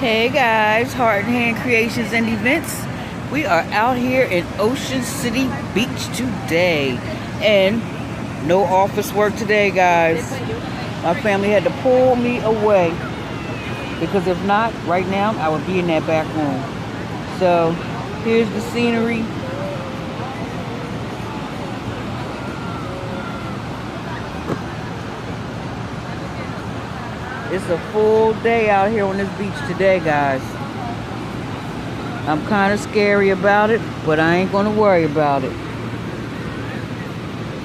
Hey guys, Heart and Hand Creations and Events. We are out here in Ocean City Beach today. And no office work today, guys. My family had to pull me away. Because if not, right now, I would be in that back room. So, here's the scenery. It's a full day out here on this beach today, guys. I'm kind of scary about it, but I ain't gonna worry about it.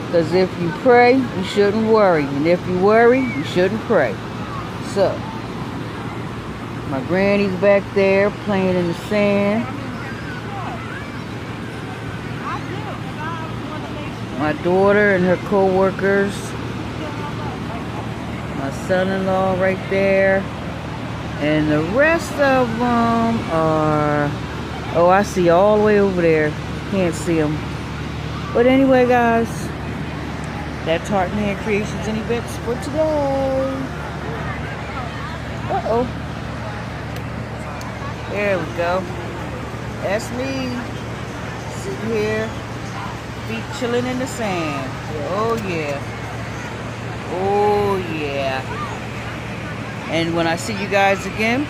Because if you pray, you shouldn't worry. And if you worry, you shouldn't pray. So, my granny's back there playing in the sand. My daughter and her co-workers. My son-in-law right there. And the rest of them are... Oh, I see all the way over there. Can't see them. But anyway, guys. That's Heart and Hand Creations and Events for today. Uh-oh. There we go. That's me. Sitting here. Feet chilling in the sand. Oh, yeah. Oh yeah. And when I see you guys again,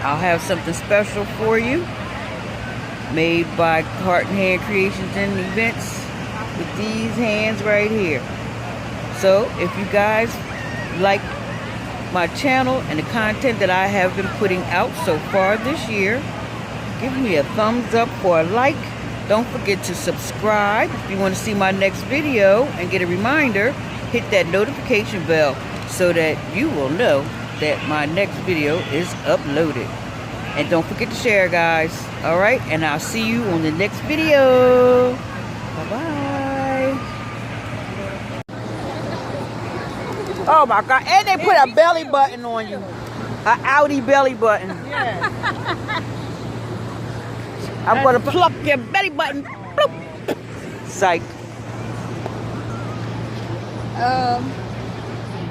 I'll have something special for you. Made by Heart and Hand Creations and Events with these hands right here. So if you guys like my channel and the content that I have been putting out so far this year, give me a thumbs up for a like. Don't forget to subscribe if you want to see my next video and get a reminder. Hit that notification bell so that you will know that my next video is uploaded. And don't forget to share, guys. Alright, and I'll see you on the next video. Bye-bye. Oh my God, and they put a belly button on you. An Audi belly button. Yeah. I'm gonna pluck your belly button. Bloop. Psych.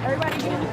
Everybody get in the